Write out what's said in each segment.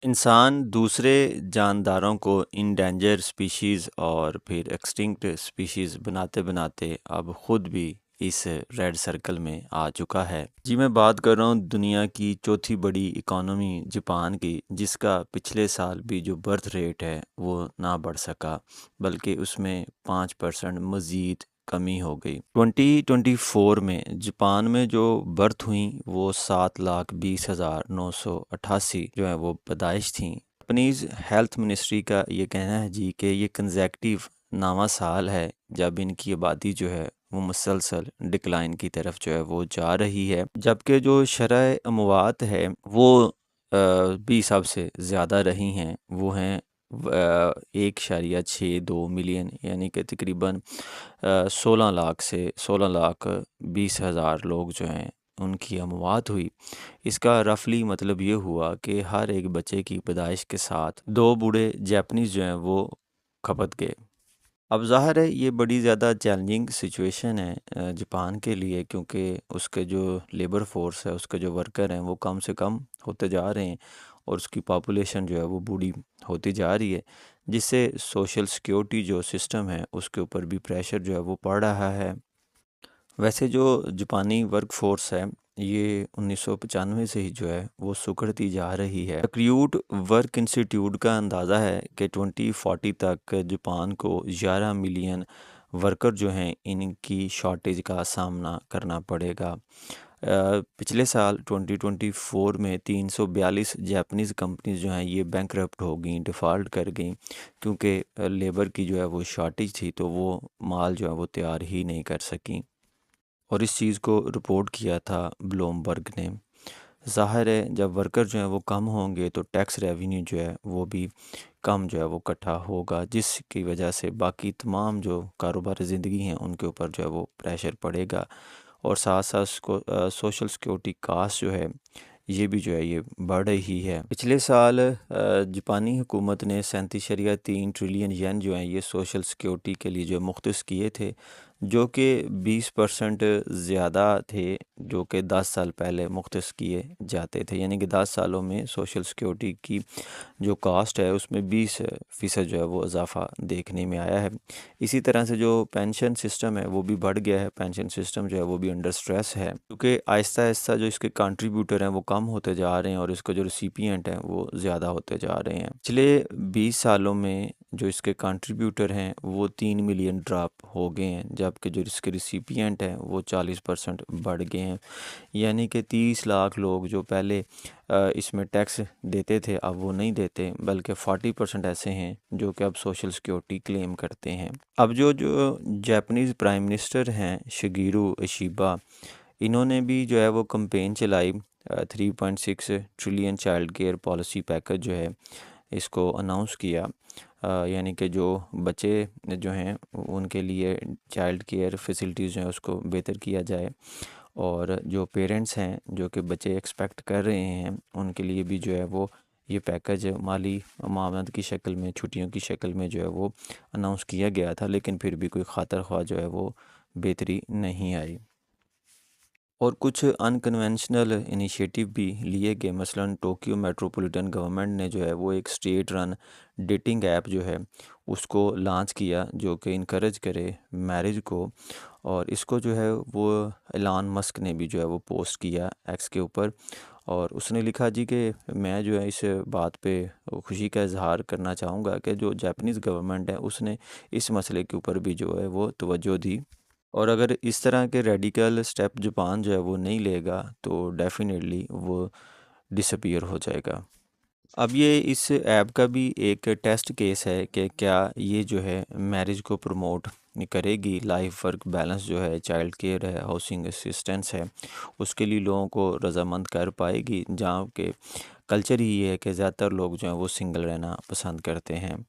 इंसान दूसरे जानदारों को इंडेंजर स्पीशीज़ और फिर एक्सटिंक्ट स्पीशीज़ बनाते बनाते अब खुद भी इस रेड सर्कल में आ चुका है। जी, मैं बात कर रहा हूँ दुनिया की चौथी बड़ी इकोनॉमी जापान की, जिसका पिछले साल भी जो बर्थ रेट है वो ना बढ़ सका, बल्कि उसमें 5% मज़ीद कमी हो गई। 2024 में जापान में जो बर्थ हुई वो 7,20,988 जो है वो पैदाइश थी। जापानीज़ हेल्थ मिनिस्ट्री का ये कहना है जी कि ये कंसेक्टिव नामा साल है जब इनकी आबादी जो है वो मुसलसल डिक्लाइन की तरफ जो है वो जा रही है, जबकि जो शरह अमवात है वो भी सबसे ज़्यादा रही हैं। वो हैं 1.62 मिलियन, यानी कि तकरीबन 16 लाख से 16,20,000 लोग जो हैं उनकी अमवात हुई। इसका रफली मतलब ये हुआ कि हर एक बच्चे की पैदाइश के साथ दो बूढ़े जापानीज़ जो हैं वो खपत गए। अब ज़ाहिर है ये बड़ी ज़्यादा चैलेंजिंग सिचुएशन है जापान के लिए, क्योंकि उसके जो लेबर फोर्स है, उसके जो वर्कर हैं वो कम से कम होते जा रहे हैं और उसकी पॉपुलेशन जो है वो बूढ़ी होती जा रही है, जिससे सोशल सिक्योरिटी जो सिस्टम है उसके ऊपर भी प्रेशर जो है वो पड़ रहा है। वैसे जो जापानी वर्क फोर्स है ये 1995 से ही जो है वो सुखड़ती जा रही है। रिक्रूट वर्क इंस्टीट्यूट का अंदाज़ा है कि 2040 तक जापान को 11 मिलियन वर्कर जो हैं इनकी शॉर्टेज का सामना करना पड़ेगा। पिछले साल 2024 में 342 जापानीज़ कंपनीज जो हैं ये बैंकरप्ट हो गई, डिफ़ॉल्ट कर गई, क्योंकि लेबर की जो है वो शॉर्टेज थी, तो वो माल जो है वो तैयार ही नहीं कर सकी। और इस चीज़ को रिपोर्ट किया था ब्लूमबर्ग ने। ज़ाहिर है जब वर्कर जो हैं वो कम होंगे तो टैक्स रेवेन्यू जो है वो भी कम जो है वो इकट्ठा होगा, जिसकी वजह से बाकी तमाम जो कारोबारी ज़िंदगी हैं उनके ऊपर जो है वो प्रेशर पड़ेगा। और साथ साथ उसको सोशल सिक्योरिटी कास्ट जो है ये भी जो है ये बढ़ रही है। पिछले साल जापानी हुकूमत ने 37.3 ट्रिलियन येन जो हैं ये सोशल सिक्योरिटी के लिए जो मुख्तस किए थे, जो कि 20% ज़्यादा थे जो कि 10 साल पहले मुख्तस किए जाते थे। यानी कि 10 सालों में सोशल सिक्योरिटी की जो कास्ट है उसमें 20% जो है वो इजाफ़ा देखने में आया है। इसी तरह से जो पेंशन सिस्टम है वो भी बढ़ गया है, पेंशन सिस्टम जो है वो भी अंडर स्ट्रेस है, क्योंकि आहिस्ता आहिस्ता जो इसके कंट्रीब्यूटर हैं वो कम होते जा रहे हैं और इसके जो रिसिपिएंट हैं वो ज़्यादा होते जा रहे हैं। पिछले 20 सालों में जो इसके कंट्रीब्यूटर हैं वो 3 मिलियन ड्रॉप हो गए हैं, जबकि जो इसके रिसिपिएंट हैं वो 40% बढ़ गए हैं। यानी कि 30 लाख लोग जो पहले इसमें टैक्स देते थे अब वो नहीं देते, बल्कि 40% ऐसे हैं जो कि अब सोशल सिक्योरिटी क्लेम करते हैं। अब जो जो जापानीज़ प्राइम मिनिस्टर हैं शिगेरू इशिबा, इन्होंने भी जो है वो कैंपेन चलाई। 3.6 trillion child care policy package जो है इसको अनाउंस किया। यानी कि जो बच्चे जो हैं उनके लिए चाइल्ड केयर फैसिलिटीज़ जो हैं उसको बेहतर किया जाए, और जो पेरेंट्स हैं जो कि बच्चे एक्सपेक्ट कर रहे हैं उनके लिए भी जो है वो ये पैकेज माली मामलात की शक्ल में, छुट्टियों की शक्ल में जो है वो अनाउंस किया गया था, लेकिन फिर भी कोई खातर ख्वाह जो है वो बेहतरी नहीं आई। और कुछ अनकन्वेंशनल इनिशिएटिव भी लिए गए, मसलन टोक्यो मेट्रोपॉलिटन गवर्नमेंट ने जो है वो एक स्टेट रन डेटिंग ऐप जो है उसको लॉन्च किया, जो कि इनकरेज करे मैरिज को। और इसको जो है वो एलन मस्क ने भी जो है वो पोस्ट किया एक्स के ऊपर, और उसने लिखा जी कि मैं जो है इस बात पे खुशी का इजहार करना चाहूँगा कि जो जापानीज़ गवर्नमेंट है उसने इस मसले के ऊपर भी जो है वो तवज्जो दी, और अगर इस तरह के रेडिकल स्टेप जापान जो है वो नहीं लेगा तो डेफिनेटली वो डिसअपीयर हो जाएगा। अब ये इस ऐप का भी एक टेस्ट केस है कि क्या ये जो है मैरिज को प्रमोट करेगी, लाइफ वर्क बैलेंस जो है, चाइल्ड केयर है, हाउसिंग असिस्टेंस है, उसके लिए लोगों को रजामंद कर पाएगी, जहाँ के कल्चर ही ये है कि ज़्यादातर लोग जो हैं वो सिंगल रहना पसंद करते हैं।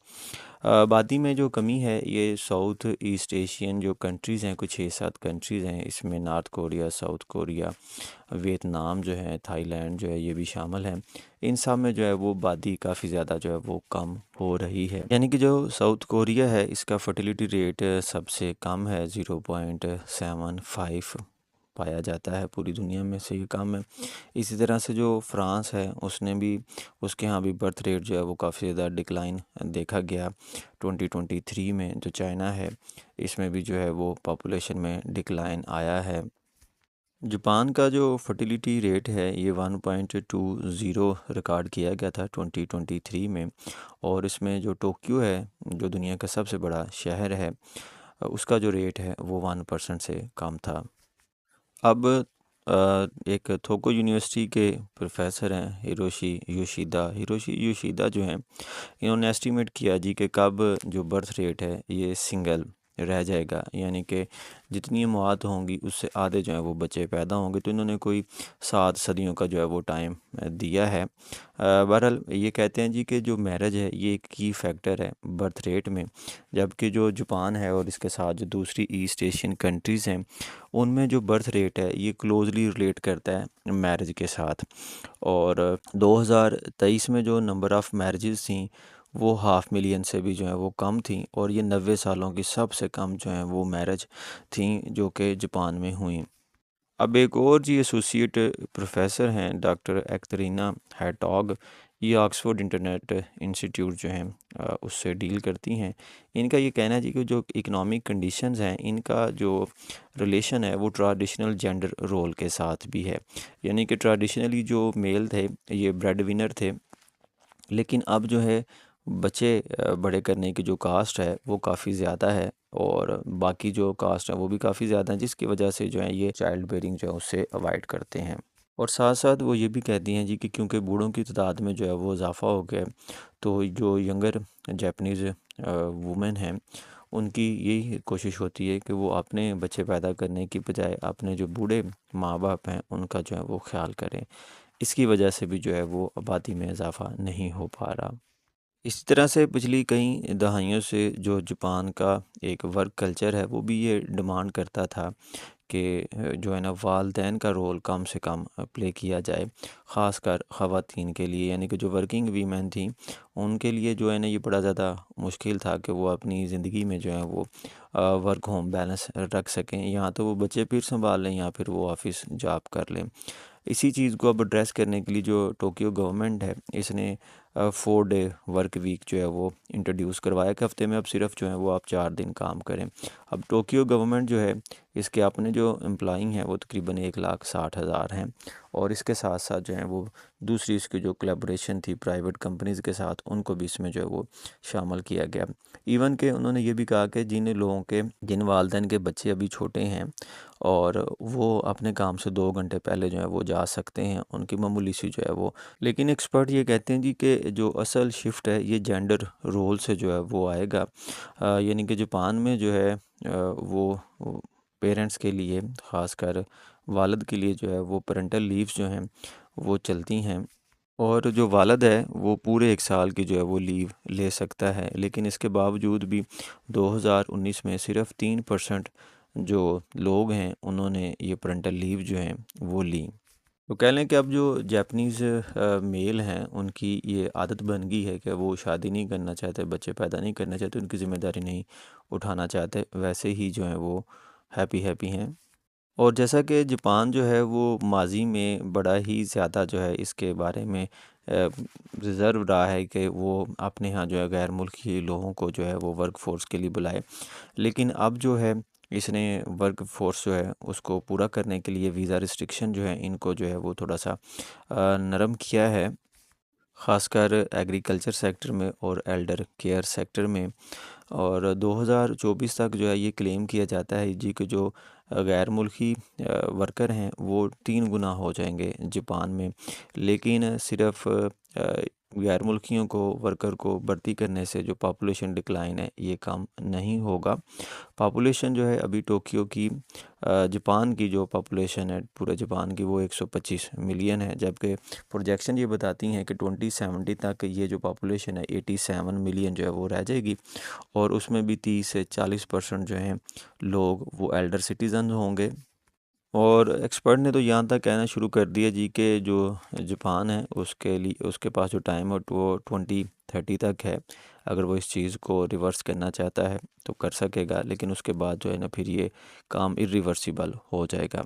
आबादी में जो कमी है ये साउथ ईस्ट एशियन जो कंट्रीज़ हैं, कुछ 6-7 कंट्रीज़ हैं, इसमें north Korea, south Korea, Vietnam जो है, थाईलैंड जो है ये भी शामिल हैं। इन सब में जो है वो आबादी काफ़ी ज़्यादा जो है वो कम हो रही है। यानी कि जो साउथ कोरिया है इसका फर्टिलिटी रेट सबसे कम है, 0.75। पाया जाता है पूरी दुनिया में से ये कम है। इसी तरह से जो फ्रांस है उसने भी उसके यहाँ भी बर्थ रेट जो है वो काफ़ी ज़्यादा डिक्लाइन देखा गया 2023 में। जो चाइना है इसमें भी जो है वो पॉपुलेशन में डिक्लाइन आया है। जापान का जो फर्टिलिटी रेट है ये 1.20 रिकॉर्ड किया गया था 2023 में। और इसमें जो टोक्यो है जो दुनिया का सबसे बड़ा शहर है उसका जो रेट है वो 1% से कम था। अब एक थोको यूनिवर्सिटी के प्रोफेसर हैं हिरोशी योशिदा जो हैं इन्होंने एस्टिमेट किया जी कि कब जो बर्थ रेट है ये सिंगल रह जाएगा, यानी कि जितनी मौत होंगी उससे आधे जो है वो बच्चे पैदा होंगे। तो इन्होंने कोई 7 सदियों का जो है वो टाइम दिया है। बहरहाल ये कहते हैं जी कि जो मैरिज है ये एक की फैक्टर है बर्थ रेट में, जबकि जो जापान है और इसके साथ जो दूसरी ईस्ट एशियन कंट्रीज़ हैं उनमें जो बर्थ रेट है ये क्लोजली रिलेट करता है मैरिज के साथ। और 2023 में जो नंबर ऑफ़ मैरिजेस थी वो 500,000 से भी जो है वो कम थी, और ये 90 सालों की सबसे कम जो है वो मैरिज थी जो कि जापान में हुई। अब एक और जी एसोसिएट प्रोफेसर हैं डॉक्टर एक्तरीना हैटॉग, ये ऑक्सफोर्ड इंटरनेट इंस्टीट्यूट जो है उससे डील करती हैं। इनका ये कहना है जी कि जो इकोनॉमिक कंडीशंस हैं इनका जो रिलेशन है वो ट्रेडिशनल जेंडर रोल के साथ भी है। यानी कि ट्रेडिशनली जो मेल थे ये ब्रेड विनर थे, लेकिन अब जो है बच्चे बड़े करने की जो कास्ट है वो काफ़ी ज़्यादा है, और बाकी जो कास्ट है वो भी काफ़ी ज़्यादा है, जिसकी वजह से जो है ये चाइल्ड बेयरिंग जो है उससे अवॉइड करते हैं। और साथ साथ वो ये भी कहती हैं जी कि क्योंकि बूढ़ों की तादाद में जो है वो इजाफ़ा हो गया है, तो जो यंगर जापानीज़ वुमेन हैं उनकी यही कोशिश होती है कि वो अपने बच्चे पैदा करने की बजाय अपने जो बूढ़े माँ बाप हैं उनका जो है वो ख्याल करें। इसकी वजह से भी जो है वो आबादी में इजाफ़ा नहीं हो पा रहा। इसी तरह से पिछली कई दहाइयों से जो जापान का एक वर्क कल्चर है वो भी ये डिमांड करता था कि जो है ना वालदैन का रोल कम से कम प्ले किया जाए, ख़ासकर ख़वातीन के लिए, यानी कि जो वर्किंग वीमेन थी उनके लिए जो है ना ये बड़ा ज़्यादा मुश्किल था कि वो अपनी ज़िंदगी में जो है वो वर्क होम बैलेंस रख सकें, या तो वो बच्चे फिर संभाल लें या फिर वो ऑफिस जॉब कर लें। इसी चीज़ को अब एड्रेस करने के लिए जो टोक्यो गवर्नमेंट है इसने 4 डे वर्क वीक जो है वो इंट्रोड्यूस करवाया कि हफ्ते में अब सिर्फ जो है वो आप 4 दिन काम करें। अब टोक्यो गवर्नमेंट जो है इसके अपने जो एम्प्लॉई हैं वो तकरीबन 1,60,000 हैं, और इसके साथ साथ जो है वो दूसरी इसकी जो कोलैबोरेशन थी प्राइवेट कंपनीज़ के साथ उनको भी इसमें जो है वो शामिल किया गया। इवन कि उन्होंने ये भी कहा कि जिन वालदैन के बच्चे अभी छोटे हैं और वो अपने काम से 2 घंटे पहले जो है वो जा सकते हैं, उनकी मामूली सी जो है वो, लेकिन एक्सपर्ट ये कहते हैं जी कि जो असल शिफ्ट है ये जेंडर रोल से जो है वो आएगा। यानी कि जापान में जो है वो पेरेंट्स के लिए, ख़ासकर वालिद के लिए जो है वो पेरेंटल लीव्स जो हैं वो चलती हैं, और जो वालिद है वो पूरे 1 साल की जो है वो लीव ले सकता है। लेकिन इसके बावजूद भी 2019 में सिर्फ 3% जो लोग हैं उन्होंने ये पेरेंटल लीव जो हैं वो ली। तो कह लें कि अब जो जापानीज़ मेल हैं उनकी ये आदत बन गई है कि वो शादी नहीं करना चाहते, बच्चे पैदा नहीं करना चाहते, उनकी ज़िम्मेदारी नहीं उठाना चाहते, वैसे ही जो हैं वो हैप्पी हैप्पी हैं। और जैसा कि जापान जो है वो माजी में बड़ा ही ज़्यादा जो है इसके बारे में रिज़र्व रहा है कि वो अपने यहाँ जो है गैर मुल्की लोगों को जो है वो वर्क फोर्स के लिए बुलाए, लेकिन अब जो है इसने वर्क फोर्स जो है उसको पूरा करने के लिए वीज़ा रिस्ट्रिक्शन जो है इनको जो है वो थोड़ा सा नरम किया है, ख़ासकर एग्रीकल्चर सेक्टर में और एल्डर केयर सेक्टर में। और 2024 तक जो है ये क्लेम किया जाता है जी कि जो गैर मुल्की वर्कर हैं वो 3 गुना हो जाएंगे जापान में, लेकिन सिर्फ गैर मुल्कियों को वर्कर को भर्ती करने से जो पॉपुलेशन डिक्लाइन है ये कम नहीं होगा। पॉपुलेशन जो है अभी टोक्यो की जापान की जो पॉपुलेशन है पूरे जापान की वो 125 मिलियन है, जबकि प्रोजेक्शन ये बताती हैं कि 2070 तक ये जो पॉपुलेशन है 87 मिलियन जो है वो रह जाएगी, और उसमें भी 30 से 40% जो हैं लोग वो एल्डर सिटीज़न होंगे। और एक्सपर्ट ने तो यहाँ तक कहना शुरू कर दिया जी कि जो जापान है उसके लिए उसके पास जो टाइम है वो 2030 तक है। अगर वो इस चीज़ को रिवर्स करना चाहता है तो कर सकेगा, लेकिन उसके बाद जो है ना फिर ये काम इरिवर्सिबल हो जाएगा।